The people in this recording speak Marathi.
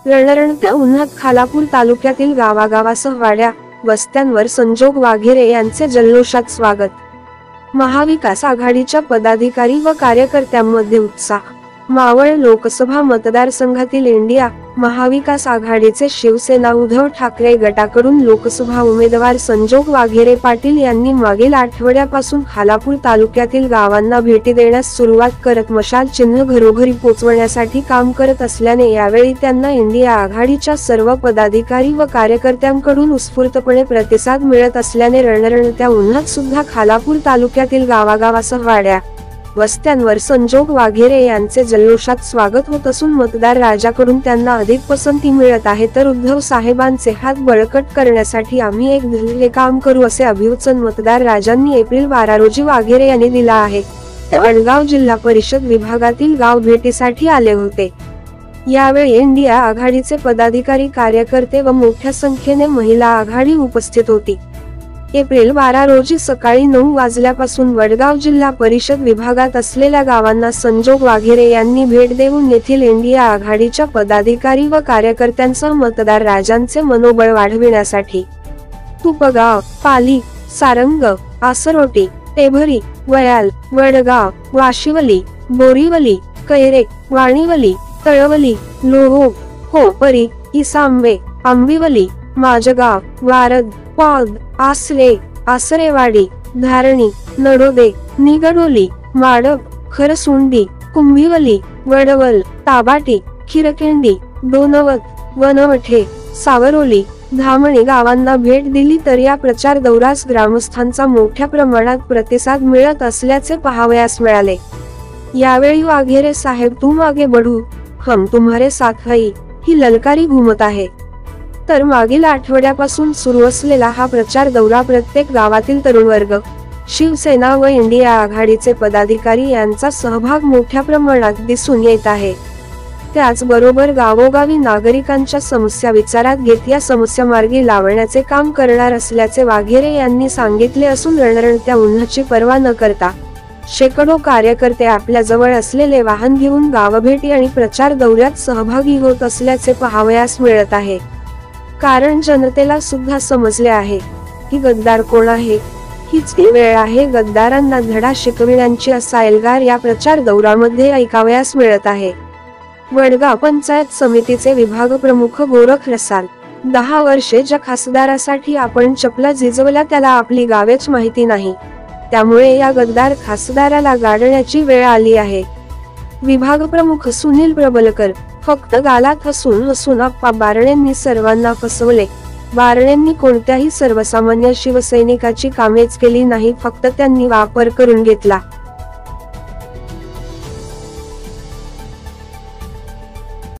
रणरणत्या उन्हात खालापूर तालुक्यातील गावागावासह वाड्या वस्त्यांवर संजोग वाघेरे यांचे जल्लोषात स्वागत. महाविकास आघाडीच्या पदाधिकारी व कार्यकर्त्यांमध्ये उत्साह. मावळ लोकसभा मतदारसंघातील इंडिया महाविकास आघाडीचे शिवसेना उद्धव ठाकरे गटाकडून लोकसभा उमेदवार संजोग वाघेरे पाटील यांनी मागील आठवड्यापासून खालापूर तालुक्यातील गावांना भेटी देण्यास सुरुवात करत मशाल चिन्ह घरोघरी पोहोचवण्यासाठी काम करत असल्याने यावेळी त्यांना इंडिया आघाडीच्या सर्व पदाधिकारी व कार्यकर्त्यांकडून उत्स्फूर्तपणे प्रतिसाद मिळत असल्याने रणरणत्या उन्हात सुद्धा खालापूर तालुक्यातील गावागावासह वाड्या वस्त्यांवर संजोग वाघेरे यांचे जल्लोषात स्वागत होत असून मतदार राजाकडून त्यांना अधिक पसंती मिळत आहे. तर उद्धव साहेबांचे हात बळकट करण्यासाठी आम्ही एक दिलेले काम करू असे अभिवचन मतदार राजांनी एप्रिल 12 रोजी वाघेरे यांनी दिला आहे. वडगाव जिल्हा परिषद विभागातील गाव भेटीसाठी आले होते. यावेळी इंडिया आघाडीचे पदाधिकारी कार्यकर्ते व मोठ्या संख्येने महिला आघाडी उपस्थित होती. एप्रिल 12 रोजी सकाळी 9 वाजल्यापासून वडगाव जिल्हा परिषद विभागात असलेल्या गावांना संजोग वाघेरे यांनी भेट देऊन येथील इंडिया आघाडीच्या पदाधिकारी व कार्यकर्त्यांसह मतदार राजांचे मनोबळ वाढविण्यासाठी तुपगाव, पाली, सारंग, आसरोटी, टेभरी, वयाल, वडगाव, वाशिवली, बोरीवली, कैरे, वाणीवली, तळवली, लोहोग, खोपरी, इसांबे, आंबिवली, माझगाव, वारद, पौद, आसरे, आसरेवाडी, धारणी, नडोदे, निगडोली, माडप, खरसुंडी, कुंभिवली, वडवल, ताबाटी, खिरकेंडी, दोनवत, वनवठे, सावरोली, धामणी गावांना भेट दिली. तर या प्रचार दौऱ्यास ग्रामस्थांचा मोठ्या प्रमाणात प्रतिसाद मिळत असल्याचे पाहावयास मिळाले. यावेळी वाघेरे साहेब तुम आगे बढू, हम तुम्हारे साथ है ही ललकारी घुमत आहे. तर मागील आठवड्यापासून सुरू असलेला हा प्रचार दौरा प्रत्येक गावातील तरुण वर्ग, शिवसेना व इंडिया आघाडीचे पदाधिकारी यांचा सहभाग मोठ्या प्रमाणात दिसून येत आहे. त्याचबरोबर गावोगावी नागरिकांच्या समस्या विचारात घेत या समस्या मार्गी लावण्याचे काम करणार असल्याचे वाघेरे यांनी सांगितले असून रणरणत्या उन्हाची पर्वा न करता शेकडो कार्यकर्ते आपल्या जवळ असलेले वाहन घेऊन गावभेटी आणि प्रचार दौऱ्यात सहभागी होत असल्याचे पाहावयास मिळत आहे. कारण जनतेला सुद्धा समजले आहे की गद्दार कोण आहे. हीच वेळ आहे गद्दारांना धडा शिकविण्याची असा एल्गार या प्रचार दौऱ्यामध्ये ऐकावयास मिळत आहे. वडगाव पंचायत समितीचे विभाग प्रमुख गोरख रसाल. 10 वर्षे ज्या खासदारासाठी आपण चपला झिजवल्या त्याला आपली गावेच माहिती नाही. त्यामुळे या गद्दार खासदाराला गाडण्याची वेळ आली आहे. विभाग प्रमुख सुनील प्रबलकर. फक्त गालात हसून हसून आप्पा बारणेंनी सर्वांना फसवले. बारणेंनी कोणत्याही सर्वसामान्य शिवसैनिकाची कामेच केली नाही, फक्त त्यांनी वापर करून घेतला.